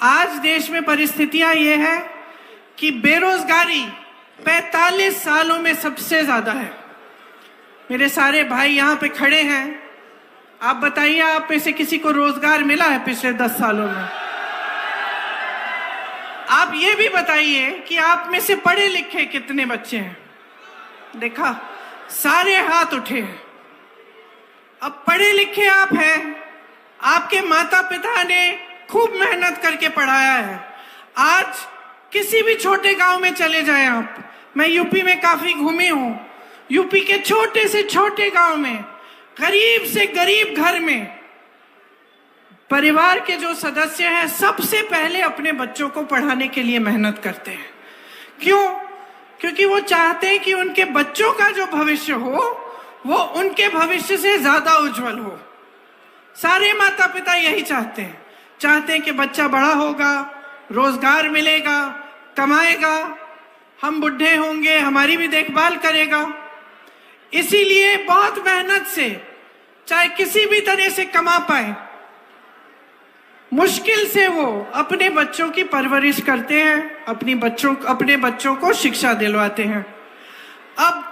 आज देश में परिस्थितियां ये है कि बेरोजगारी 45 सालों में सबसे ज्यादा है। मेरे सारे भाई यहाँ पे खड़े हैं, आप बताइए आप में से किसी को रोजगार मिला है पिछले 10 सालों में? आप ये भी बताइए कि आप में से पढ़े लिखे कितने बच्चे हैं? देखा, सारे हाथ उठे हैं। अब पढ़े लिखे आप हैं, आपके माता पिता ने खूब मेहनत करके पढ़ाया है। आज किसी भी छोटे गांव में चले जाएं आप, मैं यूपी में काफी घूमी हूं, यूपी के छोटे से छोटे गांव में गरीब से गरीब घर में परिवार के जो सदस्य हैं सबसे पहले अपने बच्चों को पढ़ाने के लिए मेहनत करते हैं। क्यों? क्योंकि वो चाहते हैं कि उनके बच्चों का जो भविष्य हो वो उनके भविष्य से ज्यादा उज्जवल हो। सारे माता पिता यही चाहते हैं कि बच्चा बड़ा होगा, रोजगार मिलेगा, कमाएगा, हम बुढ़े होंगे, हमारी भी देखभाल करेगा। इसीलिए बहुत मेहनत से, चाहे किसी भी तरह से कमा पाए, मुश्किल से वो अपने बच्चों की परवरिश करते हैं, अपने बच्चों को शिक्षा दिलवाते हैं। अब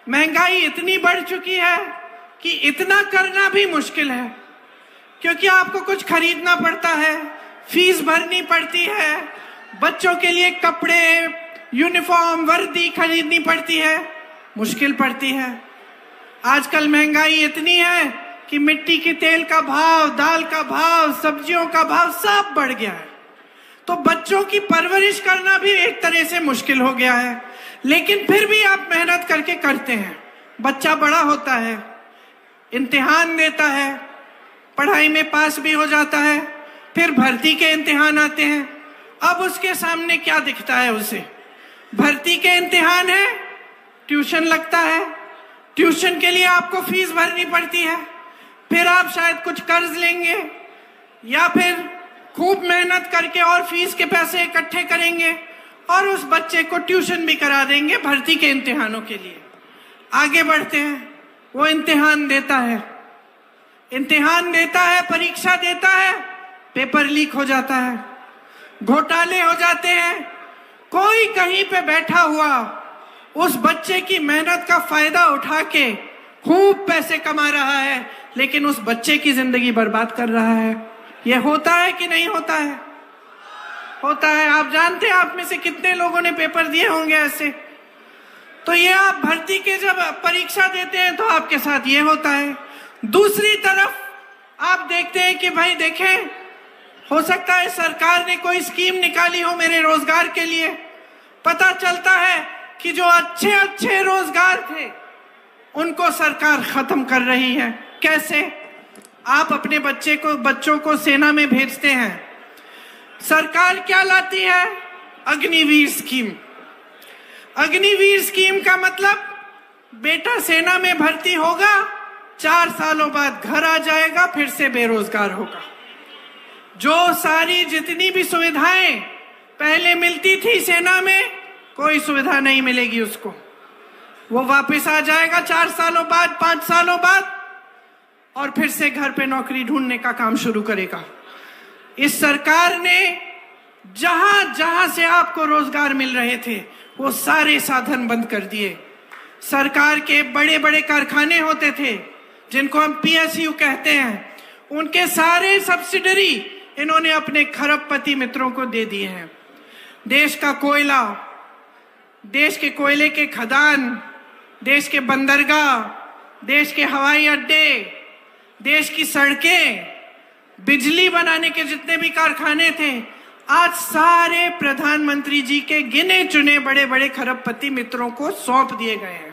महंगाई इतनी बढ़ चुकी है कि इतना करना भी मुश्किल है, क्योंकि आपको कुछ खरीदना पड़ता है, फीस भरनी पड़ती है, बच्चों के लिए कपड़े, यूनिफॉर्म, वर्दी खरीदनी पड़ती है, मुश्किल पड़ती है। आजकल महंगाई इतनी है कि मिट्टी के तेल का भाव, दाल का भाव, सब्जियों का भाव सब बढ़ गया है। तो बच्चों की परवरिश करना भी एक तरह से मुश्किल हो गया है, लेकिन फिर भी आप मेहनत करके करते हैं। बच्चा बड़ा होता है, इम्तिहान देता है, पढ़ाई में पास भी हो जाता है, फिर भर्ती के इम्तिहान आते हैं। अब उसके सामने क्या दिखता है उसे? भर्ती के इम्तिहान है, ट्यूशन लगता है, ट्यूशन के लिए आपको फीस भरनी पड़ती है, फिर आप शायद कुछ कर्ज लेंगे या फिर खूब मेहनत करके और फीस के पैसे इकट्ठे करेंगे और उस बच्चे को ट्यूशन भी करा देंगे भर्ती के इम्तिहानों के लिए। आगे बढ़ते हैं, वो इम्तिहान देता है, परीक्षा देता है, पेपर लीक हो जाता है, घोटाले हो जाते हैं। कोई कहीं पे बैठा हुआ उस बच्चे की मेहनत का फायदा उठा के खूब पैसे कमा रहा है, लेकिन उस बच्चे की जिंदगी बर्बाद कर रहा है। यह होता है कि नहीं होता है? होता है। आप जानते हैं आप में से कितने लोगों ने पेपर दिए होंगे ऐसे। तो ये आप भर्ती के जब परीक्षा देते हैं तो आपके साथ ये होता है। दूसरी तरफ आप देखते हैं कि भाई देखें, हो सकता है सरकार ने कोई स्कीम निकाली हो मेरे रोजगार के लिए। पता चलता है कि जो अच्छे अच्छे रोजगार थे उनको सरकार खत्म कर रही है। कैसे? आप अपने बच्चों को सेना में भेजते हैं, सरकार क्या लाती है? अग्निवीर स्कीम। अग्निवीर स्कीम का मतलब बेटा सेना में भर्ती होगा, 4 सालों बाद घर आ जाएगा, फिर से बेरोजगार होगा। जो सारी जितनी भी सुविधाएं पहले मिलती थी सेना में, कोई सुविधा नहीं मिलेगी उसको। वो वापस आ जाएगा 4 सालों बाद, 5 सालों बाद, और फिर से घर पे नौकरी ढूंढने का काम शुरू करेगा। इस सरकार ने जहां जहां से आपको रोजगार मिल रहे थे वो सारे साधन बंद कर दिए। सरकार के बड़े बड़े कारखाने होते थे जिनको हम PSU कहते हैं, उनके सारे सब्सिडरी इन्होंने अपने खरबपति मित्रों को दे दिए हैं। देश का कोयला, देश के कोयले के खदान, देश के बंदरगाह, देश के हवाई अड्डे, देश की सड़कें, बिजली बनाने के जितने भी कारखाने थे, आज सारे प्रधानमंत्री जी के गिने चुने बड़े बड़े खरबपति मित्रों को सौंप दिए गए हैं।